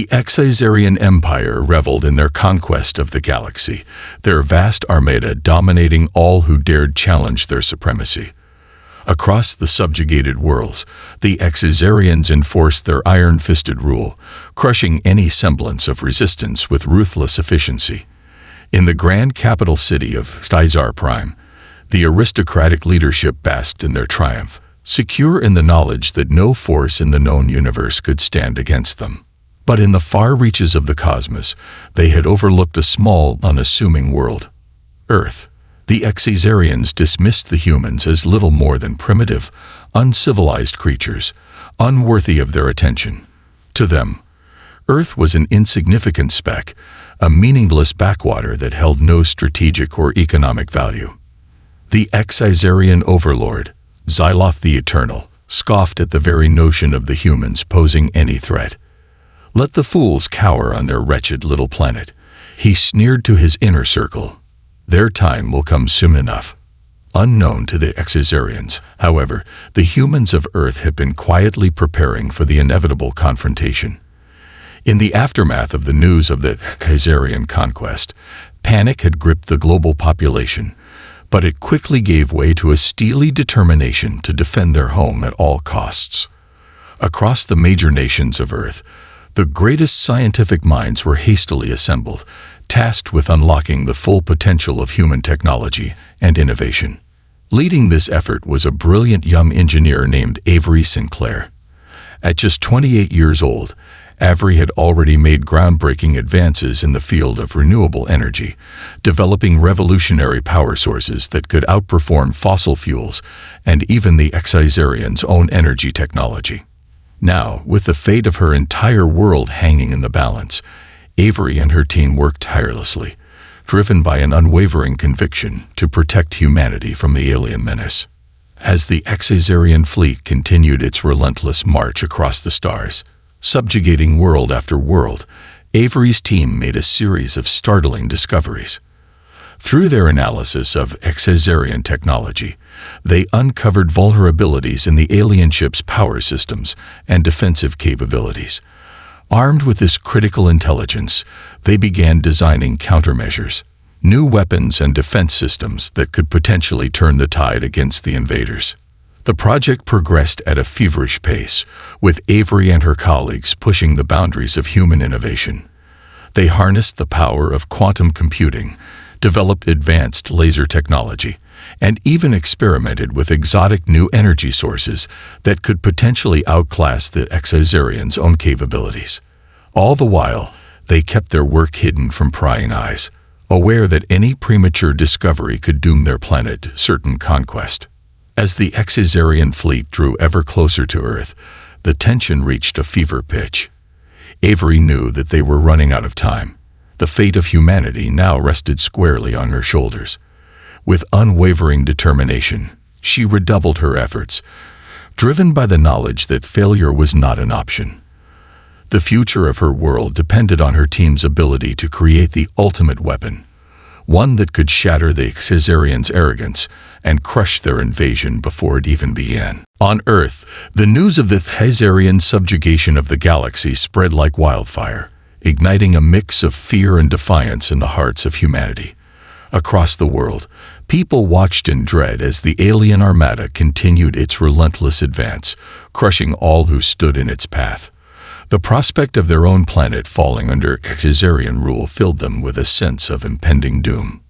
The Exizarian Empire reveled in their conquest of the galaxy, their vast armada dominating all who dared challenge their supremacy. Across the subjugated worlds, the Exizarians enforced their iron-fisted rule, crushing any semblance of resistance with ruthless efficiency. In the grand capital city of Stizar Prime, the aristocratic leadership basked in their triumph, secure in the knowledge that no force in the known universe could stand against them. But in the far reaches of the cosmos, they had overlooked a small, unassuming world, Earth. The Exizarians dismissed the humans as little more than primitive, uncivilized creatures, unworthy of their attention. To them, Earth was an insignificant speck, a meaningless backwater that held no strategic or economic value. The Exizarian overlord, Xyloth the Eternal, scoffed at the very notion of the humans posing any threat. Let the fools cower on their wretched little planet, he sneered to his inner circle. Their time will come soon enough. Unknown to the Exizarians, however, the humans of Earth had been quietly preparing for the inevitable confrontation. In the aftermath of the news of the Exizarian conquest, panic had gripped the global population, but it quickly gave way to a steely determination to defend their home at all costs. Across the major nations of Earth, the greatest scientific minds were hastily assembled, tasked with unlocking the full potential of human technology and innovation. Leading this effort was a brilliant young engineer named Avery Sinclair. At just 28 years old, Avery had already made groundbreaking advances in the field of renewable energy, developing revolutionary power sources that could outperform fossil fuels and even the Exizarians' own energy technology. Now, with the fate of her entire world hanging in the balance, Avery and her team worked tirelessly, driven by an unwavering conviction to protect humanity from the alien menace. As the Exizarian fleet continued its relentless march across the stars, subjugating world after world, Avery's team made a series of startling discoveries. Through their analysis of Exizarian technology, they uncovered vulnerabilities in the alien ship's power systems and defensive capabilities. Armed with this critical intelligence, they began designing countermeasures, new weapons and defense systems that could potentially turn the tide against the invaders. The project progressed at a feverish pace, with Avery and her colleagues pushing the boundaries of human innovation. They harnessed the power of quantum computing, developed advanced laser technology, and even experimented with exotic new energy sources that could potentially outclass the Exizarians' own capabilities. All the while, they kept their work hidden from prying eyes, aware that any premature discovery could doom their planet to certain conquest. As the Exizarian fleet drew ever closer to Earth, the tension reached a fever pitch. Avery knew that they were running out of time. The fate of humanity now rested squarely on her shoulders. With unwavering determination, she redoubled her efforts, driven by the knowledge that failure was not an option. The future of her world depended on her team's ability to create the ultimate weapon, one that could shatter the Exizarians' arrogance and crush their invasion before it even began. On Earth, the news of the Exizarian subjugation of the galaxy spread like wildfire, igniting a mix of fear and defiance in the hearts of humanity. Across the world, people watched in dread as the alien armada continued its relentless advance, crushing all who stood in its path. The prospect of their own planet falling under Exizarian rule filled them with a sense of impending doom.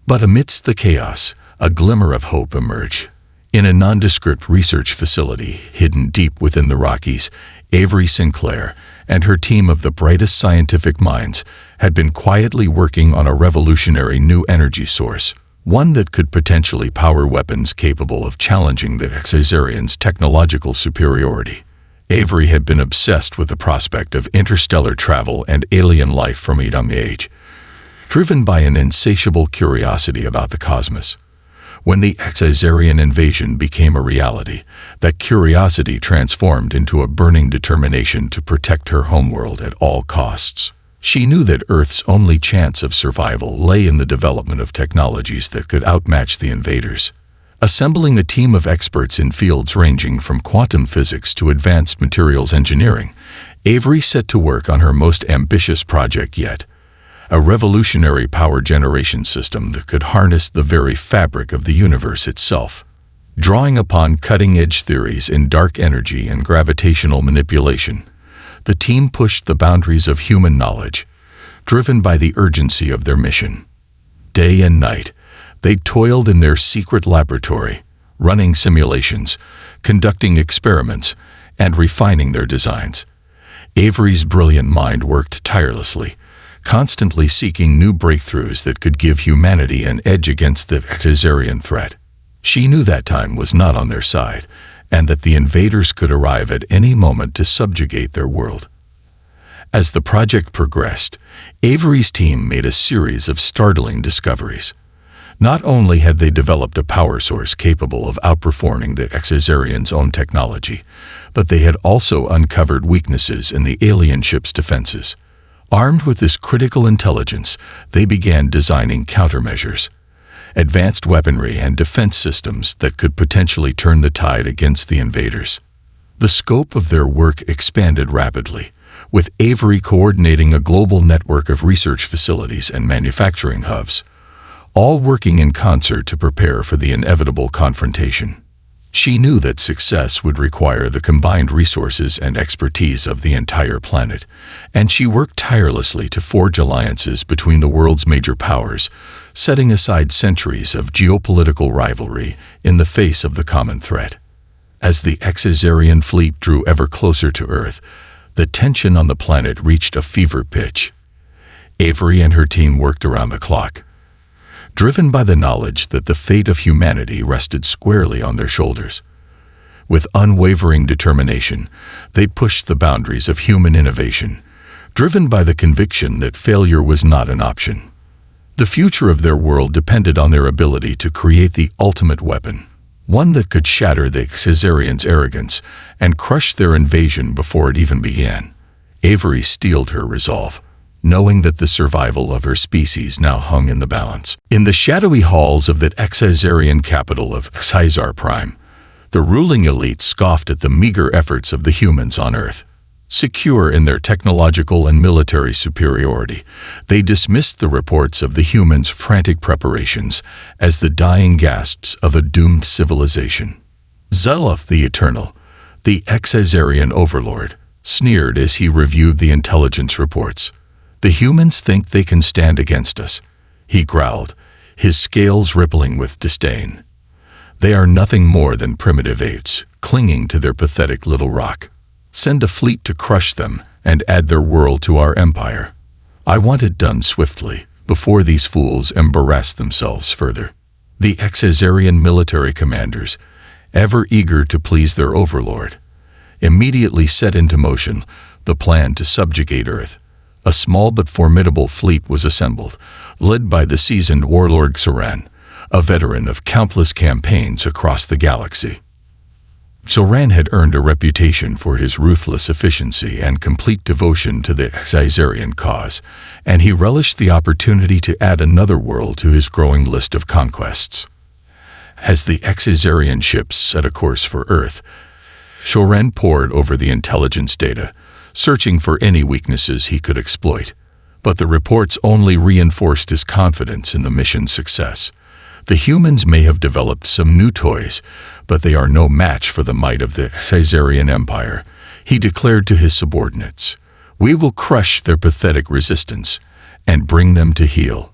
But amidst the chaos, a glimmer of hope emerged. In a nondescript research facility hidden deep within the Rockies, Avery Sinclair and her team of the brightest scientific minds had been quietly working on a revolutionary new energy source, one that could potentially power weapons capable of challenging the Exizarians' technological superiority. Avery had been obsessed with the prospect of interstellar travel and alien life from a young age, driven by an insatiable curiosity about the cosmos. When the Exizarian invasion became a reality, that curiosity transformed into a burning determination to protect her homeworld at all costs. She knew that Earth's only chance of survival lay in the development of technologies that could outmatch the invaders. Assembling a team of experts in fields ranging from quantum physics to advanced materials engineering, Avery set to work on her most ambitious project yet, a revolutionary power generation system that could harness the very fabric of the universe itself. Drawing upon cutting-edge theories in dark energy and gravitational manipulation, the team pushed the boundaries of human knowledge, driven by the urgency of their mission. Day and night, they toiled in their secret laboratory, running simulations, conducting experiments, and refining their designs. Avery's brilliant mind worked tirelessly, constantly seeking new breakthroughs that could give humanity an edge against the Xazarian threat. She knew that time was not on their side, and that the invaders could arrive at any moment to subjugate their world. As the project progressed, Avery's team made a series of startling discoveries. Not only had they developed a power source capable of outperforming the Xazarians' own technology, but they had also uncovered weaknesses in the alien ship's defenses. Armed with this critical intelligence, they began designing countermeasures, advanced weaponry and defense systems that could potentially turn the tide against the invaders. The scope of their work expanded rapidly, with Avery coordinating a global network of research facilities and manufacturing hubs, all working in concert to prepare for the inevitable confrontation. She knew that success would require the combined resources and expertise of the entire planet, and she worked tirelessly to forge alliances between the world's major powers, setting aside centuries of geopolitical rivalry in the face of the common threat. As the Xazarian fleet drew ever closer to Earth, the tension on the planet reached a fever pitch. Avery and her team worked around the clock, driven by the knowledge that the fate of humanity rested squarely on their shoulders. With unwavering determination, they pushed the boundaries of human innovation, driven by the conviction that failure was not an option. The future of their world depended on their ability to create the ultimate weapon, one that could shatter the Xazarians' arrogance and crush their invasion before it even began. Avery steeled her resolve, knowing that the survival of her species now hung in the balance. In the shadowy halls of the Xazarian capital of Xizar Prime, the ruling elite scoffed at the meager efforts of the humans on Earth. Secure in their technological and military superiority, they dismissed the reports of the humans' frantic preparations as the dying gasps of a doomed civilization. Zeloth the Eternal, the Xazarian overlord, sneered as he reviewed the intelligence reports. "The humans think they can stand against us," he growled, his scales rippling with disdain. "They are nothing more than primitive apes, clinging to their pathetic little rock. Send a fleet to crush them and add their world to our empire. I want it done swiftly, before these fools embarrass themselves further." The Xazarian military commanders, ever eager to please their overlord, immediately set into motion the plan to subjugate Earth. A small but formidable fleet was assembled, led by the seasoned warlord Xoran, a veteran of countless campaigns across the galaxy. Xoran had earned a reputation for his ruthless efficiency and complete devotion to the Xazarian cause, and he relished the opportunity to add another world to his growing list of conquests. As the Xazarian ships set a course for Earth, Xoran pored over the intelligence data, searching for any weaknesses he could exploit. But the reports only reinforced his confidence in the mission's success. The humans may have developed some new toys, but they are no match for the might of the Xazarian Empire, he declared to his subordinates. "We will crush their pathetic resistance and bring them to heel."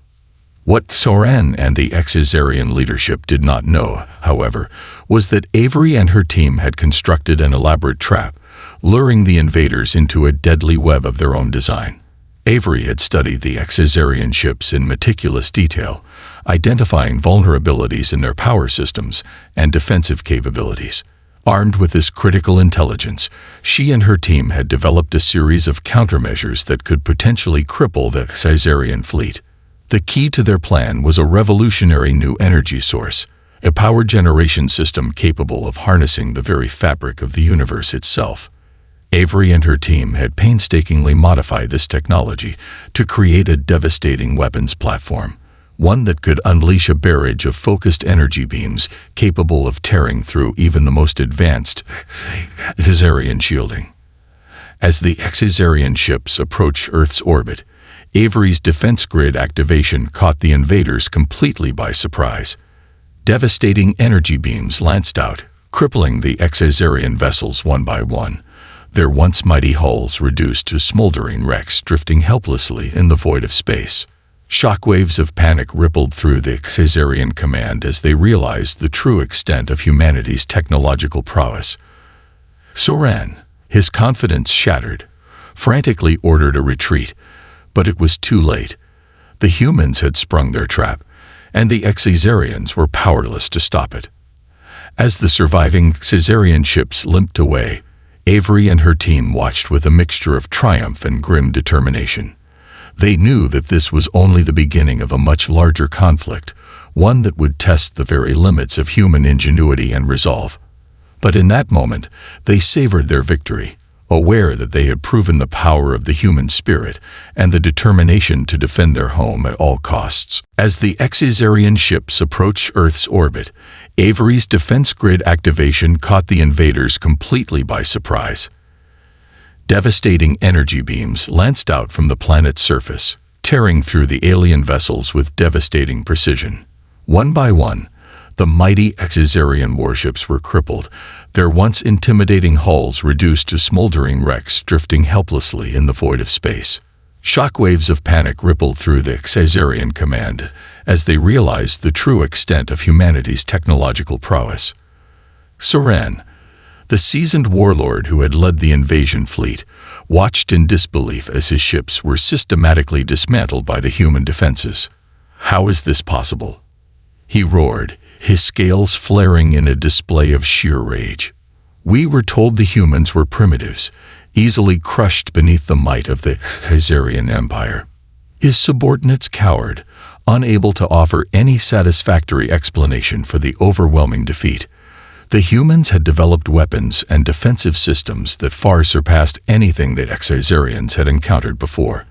What Xoran and the Xazarian leadership did not know, however, was that Avery and her team had constructed an elaborate trap, luring the invaders into a deadly web of their own design. Avery had studied the Xazarian ships in meticulous detail, identifying vulnerabilities in their power systems and defensive capabilities. Armed with this critical intelligence, she and her team had developed a series of countermeasures that could potentially cripple the Xazarian fleet. The key to their plan was a revolutionary new energy source, a power generation system capable of harnessing the very fabric of the universe itself. Avery and her team had painstakingly modified this technology to create a devastating weapons platform, one that could unleash a barrage of focused energy beams capable of tearing through even the most advanced Xazarian shielding. As the Exazarian ships approached Earth's orbit, Avery's defense grid activation caught the invaders completely by surprise. Devastating energy beams lanced out, crippling the Exazarian vessels one by one, their once mighty hulls reduced to smoldering wrecks drifting helplessly in the void of space. Shockwaves of panic rippled through the Exazarian command as they realized the true extent of humanity's technological prowess. Soran, his confidence shattered, frantically ordered a retreat, but it was too late. The humans had sprung their trap, and the Exazarians were powerless to stop it. As the surviving Exazarian ships limped away, Avery and her team watched with a mixture of triumph and grim determination. They knew that this was only the beginning of a much larger conflict, one that would test the very limits of human ingenuity and resolve. But in that moment, they savored their victory, aware that they had proven the power of the human spirit and the determination to defend their home at all costs. As the Exazarian ships approached Earth's orbit, Avery's defense grid activation caught the invaders completely by surprise. Devastating energy beams lanced out from the planet's surface, tearing through the alien vessels with devastating precision. One by one, the mighty Exazarian warships were crippled, their once intimidating hulls reduced to smoldering wrecks drifting helplessly in the void of space. Shockwaves of panic rippled through the Exazarian command as they realized the true extent of humanity's technological prowess. Soran, the seasoned warlord who had led the invasion fleet, watched in disbelief as his ships were systematically dismantled by the human defenses. "How is this possible?" he roared, his scales flaring in a display of sheer rage. "We were told the humans were primitives, easily crushed beneath the might of the Exazarian Empire." His subordinates cowered, unable to offer any satisfactory explanation for the overwhelming defeat. The humans had developed weapons and defensive systems that far surpassed anything the Exazarians had encountered before.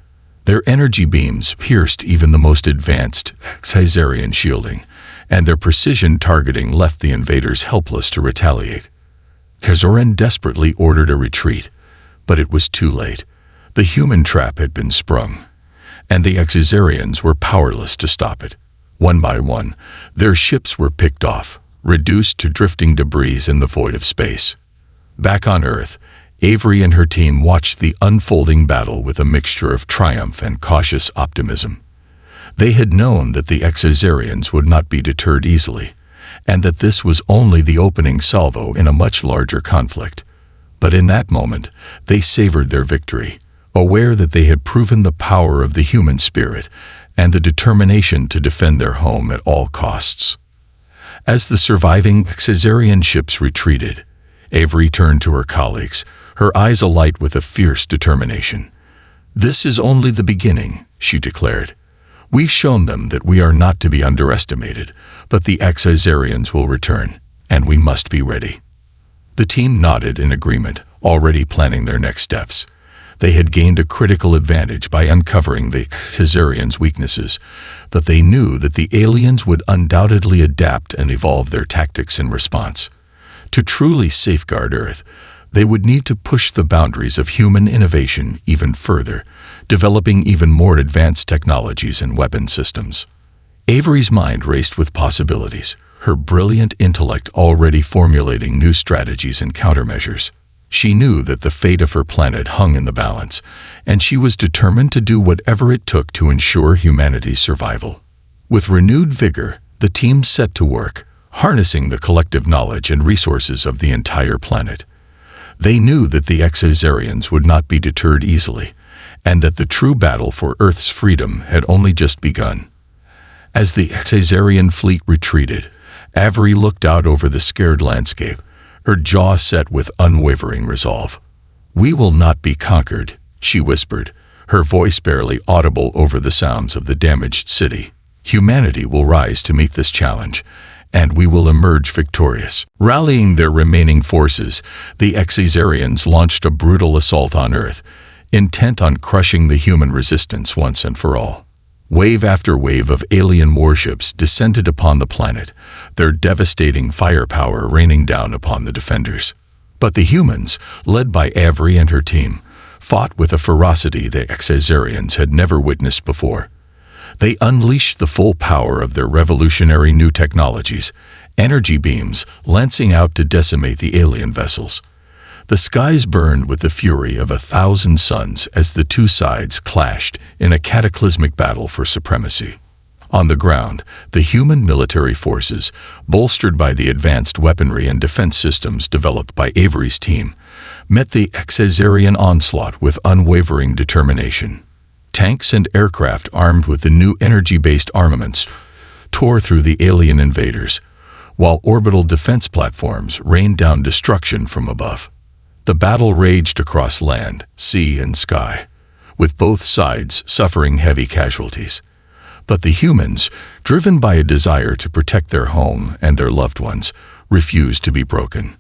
Their energy beams pierced even the most advanced Exazarian shielding, and their precision targeting left the invaders helpless to retaliate. Soran desperately ordered a retreat, but it was too late. The human trap had been sprung, and the Exazarians were powerless to stop it. One by one, their ships were picked off, reduced to drifting debris in the void of space. Back on Earth, Avery and her team watched the unfolding battle with a mixture of triumph and cautious optimism. They had known that the Exazarians would not be deterred easily, and that this was only the opening salvo in a much larger conflict. But in that moment, they savored their victory, aware that they had proven the power of the human spirit and the determination to defend their home at all costs. As the surviving Exazarian ships retreated, Avery turned to her colleagues, her eyes alight with a fierce determination. "This is only the beginning," she declared. "We've shown them that we are not to be underestimated, but the Exazarians will return, and we must be ready." The team nodded in agreement, already planning their next steps. They had gained a critical advantage by uncovering the Exazarians' weaknesses, but they knew that the aliens would undoubtedly adapt and evolve their tactics in response. To truly safeguard Earth, they would need to push the boundaries of human innovation even further, developing even more advanced technologies and weapon systems. Avery's mind raced with possibilities, her brilliant intellect already formulating new strategies and countermeasures. She knew that the fate of her planet hung in the balance, and she was determined to do whatever it took to ensure humanity's survival. With renewed vigor, the team set to work, harnessing the collective knowledge and resources of the entire planet. They knew that the Exazarians would not be deterred easily, and that the true battle for Earth's freedom had only just begun. As the Exazarian fleet retreated, Avery looked out over the scared landscape, her jaw set with unwavering resolve. "We will not be conquered," she whispered, her voice barely audible over the sounds of the damaged city. "Humanity will rise to meet this challenge, and we will emerge victorious." Rallying their remaining forces, the Exazarians launched a brutal assault on Earth, intent on crushing the human resistance once and for all. Wave after wave of alien warships descended upon the planet, their devastating firepower raining down upon the defenders. But the humans, led by Avery and her team, fought with a ferocity the Xazarians had never witnessed before. They unleashed the full power of their revolutionary new technologies, energy beams lancing out to decimate the alien vessels. The skies burned with the fury of 1,000 suns as the two sides clashed in a cataclysmic battle for supremacy. On the ground, the human military forces, bolstered by the advanced weaponry and defense systems developed by Avery's team, met the Xazarian onslaught with unwavering determination. Tanks and aircraft armed with the new energy-based armaments tore through the alien invaders, while orbital defense platforms rained down destruction from above. The battle raged across land, sea, and sky, with both sides suffering heavy casualties. But the humans, driven by a desire to protect their home and their loved ones, refused to be broken.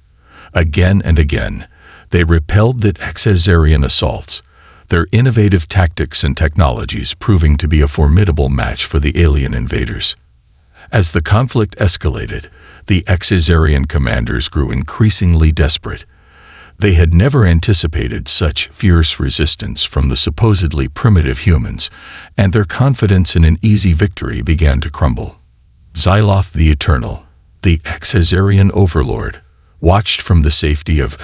Again and again, they repelled the Xazarian assaults, their innovative tactics and technologies proving to be a formidable match for the alien invaders. As the conflict escalated, the Xazarian commanders grew increasingly desperate. They had never anticipated such fierce resistance from the supposedly primitive humans, and their confidence in an easy victory began to crumble. Xyloth the Eternal, the Xazarian overlord, watched from the safety of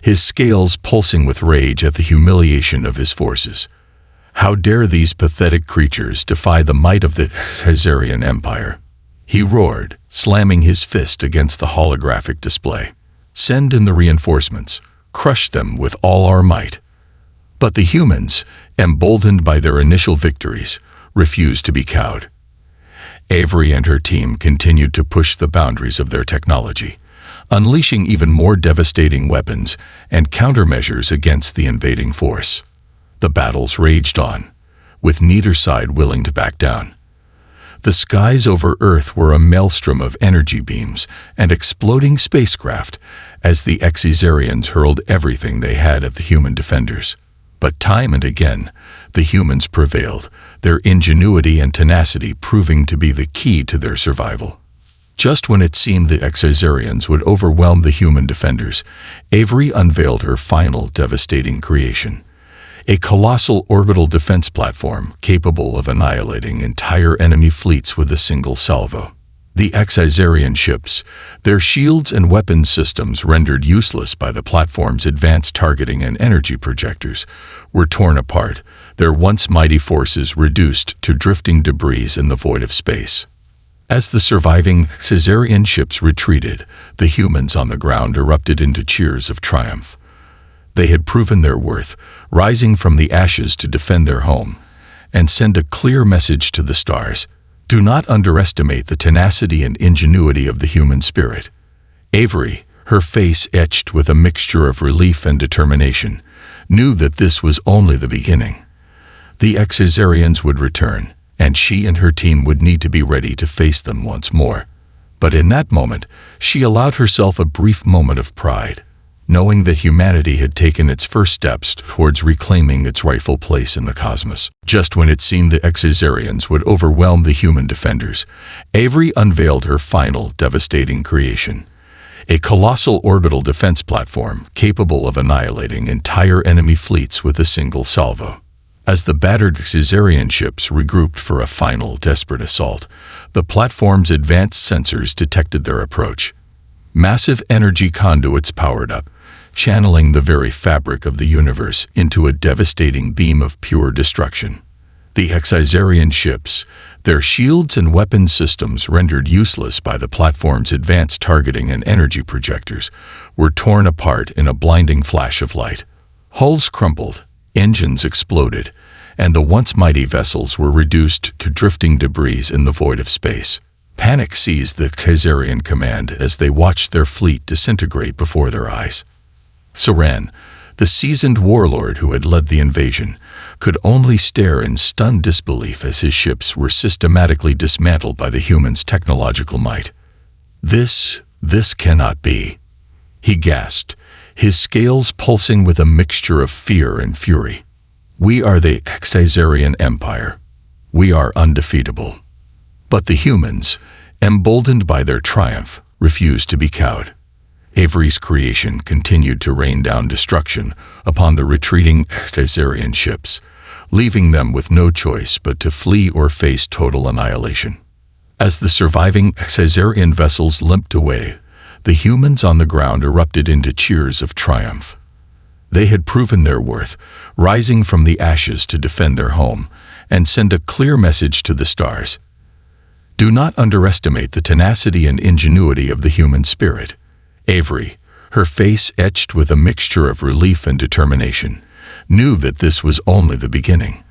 his scales pulsing with rage at the humiliation of his forces. How dare these pathetic creatures defy the might of the Xazarian Empire? He roared, slamming his fist against the holographic display. Send in the reinforcements. Crush them with all our might. But the humans, emboldened by their initial victories, refused to be cowed. Avery and her team continued to push the boundaries of their technology, unleashing even more devastating weapons and countermeasures against the invading force. The battles raged on, with neither side willing to back down. The skies over Earth were a maelstrom of energy beams and exploding spacecraft as the Xazarians hurled everything they had at the human defenders. But time and again, the humans prevailed, their ingenuity and tenacity proving to be the key to their survival. Just when it seemed the Xazarians would overwhelm the human defenders, Avery unveiled her final devastating creation. A colossal orbital defense platform capable of annihilating entire enemy fleets with a single salvo. The Xazarian ships, their shields and weapons systems rendered useless by the platform's advanced targeting and energy projectors, were torn apart, their once mighty forces reduced to drifting debris in the void of space. As the surviving Xazarian ships retreated, the humans on the ground erupted into cheers of triumph. They had proven their worth, rising from the ashes to defend their home, and send a clear message to the stars. Do not underestimate the tenacity and ingenuity of the human spirit. Avery, her face etched with a mixture of relief and determination, knew that this was only the beginning. The Xazarians would return, and she and her team would need to be ready to face them once more. But in that moment, she allowed herself a brief moment of pride, knowing that humanity had taken its first steps towards reclaiming its rightful place in the cosmos. Just when it seemed the Xazarians would overwhelm the human defenders, Avery unveiled her final devastating creation. A colossal orbital defense platform capable of annihilating entire enemy fleets with a single salvo. As the battered Xazarian ships regrouped for a final desperate assault, the platform's advanced sensors detected their approach. Massive energy conduits powered up, channeling the very fabric of the universe into a devastating beam of pure destruction. The Xazarian ships, their shields and weapons systems rendered useless by the platform's advanced targeting and energy projectors, were torn apart in a blinding flash of light. Hulls crumbled, engines exploded, and the once mighty vessels were reduced to drifting debris in the void of space. Panic seized the Xazarian command as they watched their fleet disintegrate before their eyes. Saran, the seasoned warlord who had led the invasion, could only stare in stunned disbelief as his ships were systematically dismantled by the humans' technological might. This cannot be," he gasped, his scales pulsing with a mixture of fear and fury. "We are the Xazarian Empire. We are undefeatable." But the humans, emboldened by their triumph, refused to be cowed. Avery's creation continued to rain down destruction upon the retreating Xazarian ships, leaving them with no choice but to flee or face total annihilation. As the surviving Xazarian vessels limped away, the humans on the ground erupted into cheers of triumph. They had proven their worth, rising from the ashes to defend their home and send a clear message to the stars. Do not underestimate the tenacity and ingenuity of the human spirit. Avery, her face etched with a mixture of relief and determination, knew that this was only the beginning.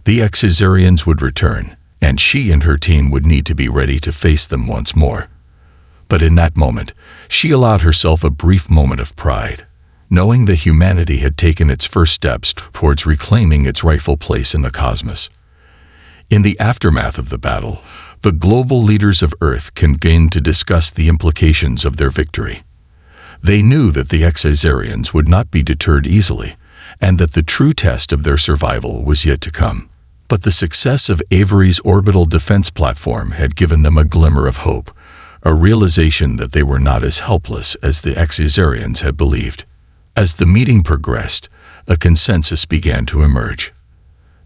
The Xazarians would return, and she and her team would need to be ready to face them once more. But in that moment, she allowed herself a brief moment of pride, knowing that humanity had taken its first steps towards reclaiming its rightful place in the cosmos. In the aftermath of the battle, the global leaders of Earth convened to discuss the implications of their victory. They knew that the Xazarians would not be deterred easily, and that the true test of their survival was yet to come. But the success of Avery's orbital defense platform had given them a glimmer of hope, a realization that they were not as helpless as the Xazarians had believed. As the meeting progressed, a consensus began to emerge.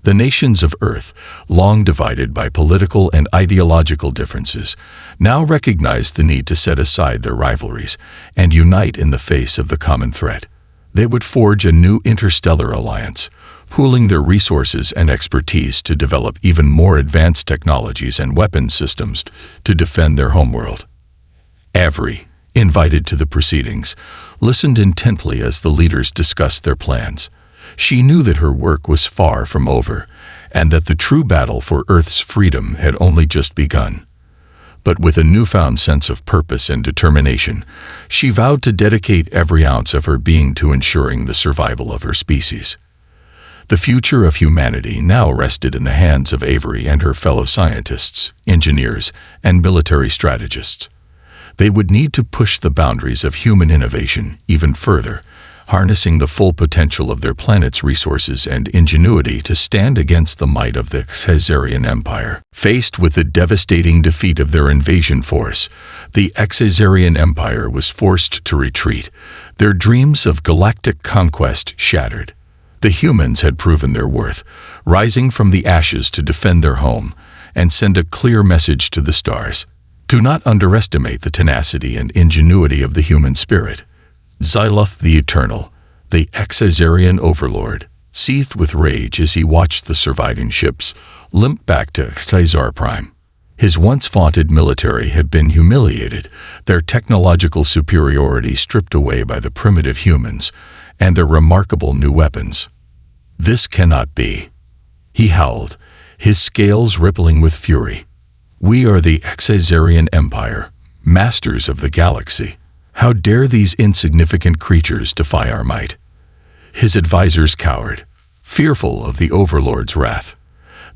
The nations of Earth, long divided by political and ideological differences, now recognized the need to set aside their rivalries and unite in the face of the common threat. They would forge a new interstellar alliance, pooling their resources and expertise to develop even more advanced technologies and weapons systems to defend their homeworld. Avery, invited to the proceedings, listened intently as the leaders discussed their plans. She knew that her work was far from over, and that the true battle for Earth's freedom had only just begun. But with a newfound sense of purpose and determination, she vowed to dedicate every ounce of her being to ensuring the survival of her species. The future of humanity now rested in the hands of Avery and her fellow scientists, engineers, and military strategists. They would need to push the boundaries of human innovation even further, harnessing the full potential of their planet's resources and ingenuity to stand against the might of the Xazarian Empire. Faced with the devastating defeat of their invasion force, the Xazarian Empire was forced to retreat, their dreams of galactic conquest shattered. The humans had proven their worth, rising from the ashes to defend their home and send a clear message to the stars. Do not underestimate the tenacity and ingenuity of the human spirit. Xyloth the Eternal, the Xazarian overlord, seethed with rage as he watched the surviving ships limp back to Xazar Prime. His once vaunted military had been humiliated, their technological superiority stripped away by the primitive humans and their remarkable new weapons. This cannot be, he howled, his scales rippling with fury. We are the Xazarian Empire, masters of the galaxy. How dare these insignificant creatures defy our might? His advisors cowered, fearful of the overlord's wrath.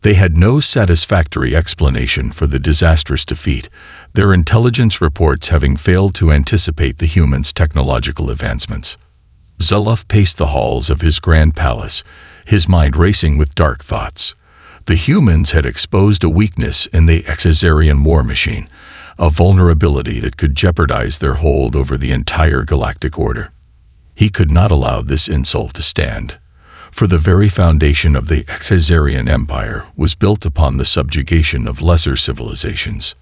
They had no satisfactory explanation for the disastrous defeat, their intelligence reports having failed to anticipate the humans' technological advancements. Xyloth paced the halls of his grand palace, his mind racing with dark thoughts. The humans had exposed a weakness in the Xazarian war machine, a vulnerability that could jeopardize their hold over the entire galactic order. He could not allow this insult to stand, for the very foundation of the Xazarian Empire was built upon the subjugation of lesser civilizations.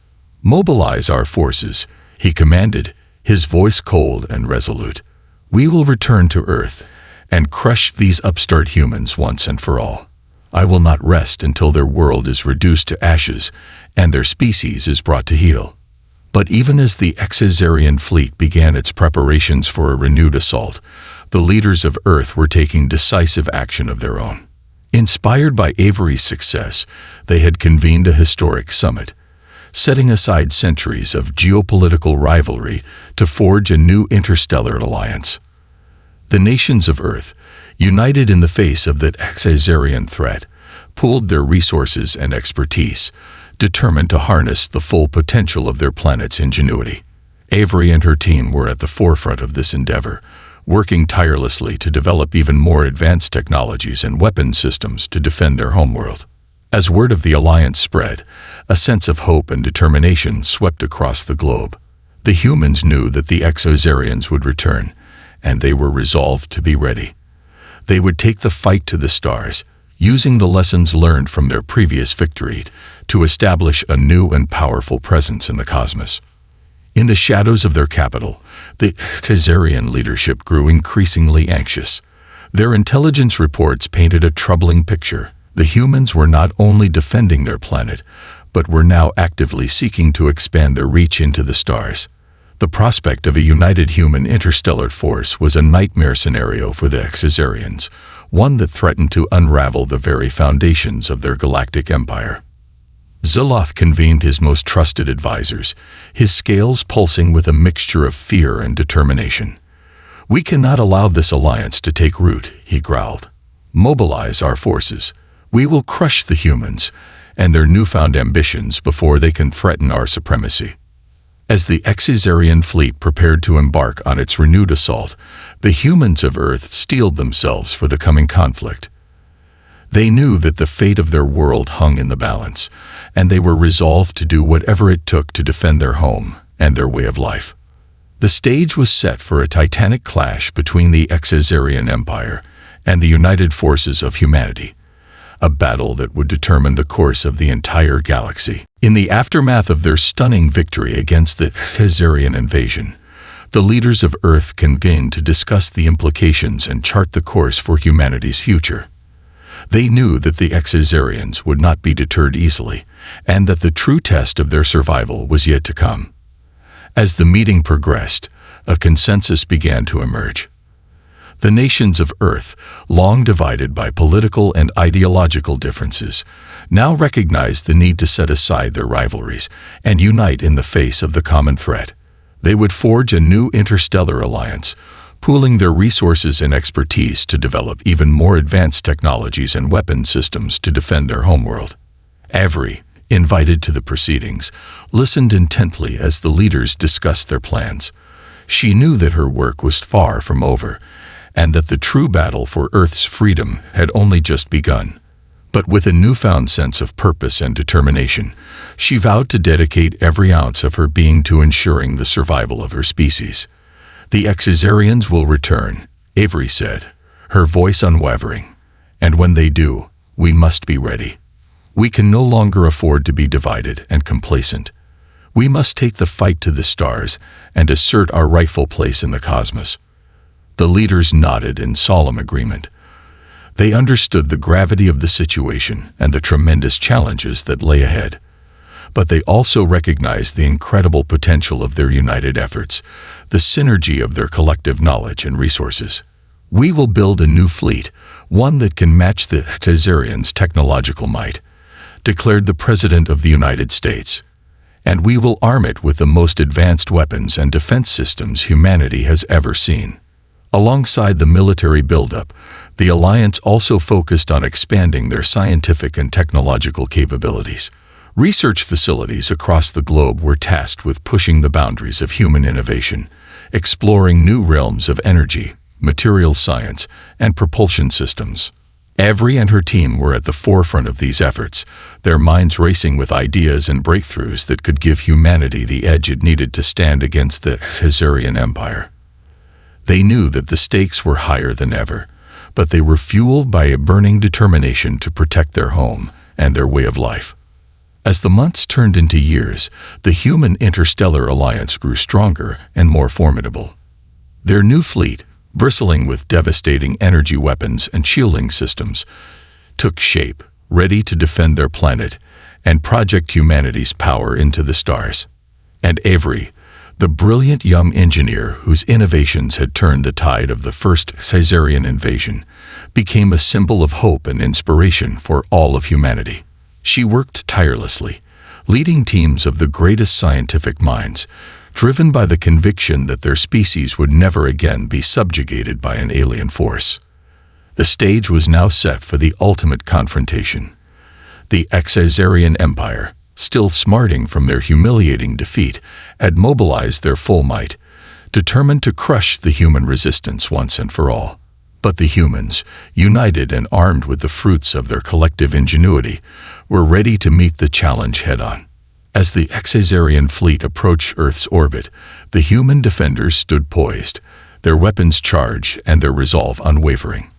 Mobilize our forces, he commanded, his voice cold and resolute. We will return to Earth and crush these upstart humans once and for all. I will not rest until their world is reduced to ashes and their species is brought to heel. But even as the Xazarian fleet began its preparations for a renewed assault, the leaders of Earth were taking decisive action of their own. Inspired by Avery's success, they had convened a historic summit, setting aside centuries of geopolitical rivalry to forge a new interstellar alliance. The nations of Earth, united in the face of the Xazarian threat, pooled their resources and expertise, determined to harness the full potential of their planet's ingenuity. Avery and her team were at the forefront of this endeavor, working tirelessly to develop even more advanced technologies and weapon systems to defend their homeworld. As word of the alliance spread, a sense of hope and determination swept across the globe. The humans knew that the Exozarians would return, and they were resolved to be ready. They would take the fight to the stars, using the lessons learned from their previous victory to establish a new and powerful presence in the cosmos. In the shadows of their capital, the Exozarian leadership grew increasingly anxious. Their intelligence reports painted a troubling picture. The humans were not only defending their planet, but were now actively seeking to expand their reach into the stars. The prospect of a united human interstellar force was a nightmare scenario for the Exozarians, one that threatened to unravel the very foundations of their galactic empire. Zoloth convened his most trusted advisors, his scales pulsing with a mixture of fear and determination. "We cannot allow this alliance to take root," he growled. "Mobilize our forces. We will crush the humans and their newfound ambitions before they can threaten our supremacy." As the Exozarian fleet prepared to embark on its renewed assault, the humans of Earth steeled themselves for the coming conflict. They knew that the fate of their world hung in the balance, and they were resolved to do whatever it took to defend their home and their way of life. The stage was set for a titanic clash between the Exozarian Empire and the united forces of humanity, a battle that would determine the course of the entire galaxy. In the aftermath of their stunning victory against the Exozarian invasion, the leaders of Earth convened to discuss the implications and chart the course for humanity's future. They knew that the Exozarians would not be deterred easily, and that the true test of their survival was yet to come. As the meeting progressed, a consensus began to emerge. The nations of Earth, long divided by political and ideological differences, now recognized the need to set aside their rivalries and unite in the face of the common threat. They would forge a new interstellar alliance, pooling their resources and expertise to develop even more advanced technologies and weapon systems to defend their homeworld. Avery, invited to the proceedings, listened intently as the leaders discussed their plans. She knew that her work was far from over, and that the true battle for Earth's freedom had only just begun. But with a newfound sense of purpose and determination, she vowed to dedicate every ounce of her being to ensuring the survival of her species. "The Exozarians will return," Avery said, her voice unwavering. "And when they do, we must be ready. We can no longer afford to be divided and complacent. We must take the fight to the stars and assert our rightful place in the cosmos." The leaders nodded in solemn agreement. They understood the gravity of the situation and the tremendous challenges that lay ahead. But they also recognized the incredible potential of their united efforts, the synergy of their collective knowledge and resources. "We will build a new fleet, one that can match the Exozarians' technological might," declared the President of the United States. "And we will arm it with the most advanced weapons and defense systems humanity has ever seen." Alongside the military buildup, the alliance also focused on expanding their scientific and technological capabilities. Research facilities across the globe were tasked with pushing the boundaries of human innovation, exploring new realms of energy, material science, and propulsion systems. Avery and her team were at the forefront of these efforts, their minds racing with ideas and breakthroughs that could give humanity the edge it needed to stand against the Exozarian Empire. They knew that the stakes were higher than ever, but they were fueled by a burning determination to protect their home and their way of life. As the months turned into years, the human interstellar alliance grew stronger and more formidable. Their new fleet, bristling with devastating energy weapons and shielding systems, took shape, ready to defend their planet and project humanity's power into the stars. And Avery, the brilliant young engineer whose innovations had turned the tide of the first Exozarian invasion, became a symbol of hope and inspiration for all of humanity. She worked tirelessly, leading teams of the greatest scientific minds, driven by the conviction that their species would never again be subjugated by an alien force. The stage was now set for the ultimate confrontation. The Exozarian Empire, still smarting from their humiliating defeat, had mobilized their full might, determined to crush the human resistance once and for all. But the humans, united and armed with the fruits of their collective ingenuity, were ready to meet the challenge head-on. As the Exazarian fleet approached Earth's orbit, the human defenders stood poised, their weapons charged and their resolve unwavering.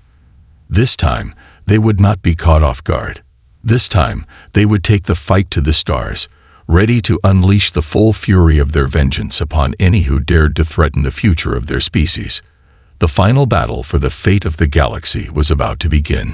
This time, they would not be caught off guard. This time, they would take the fight to the stars, ready to unleash the full fury of their vengeance upon any who dared to threaten the future of their species. The final battle for the fate of the galaxy was about to begin.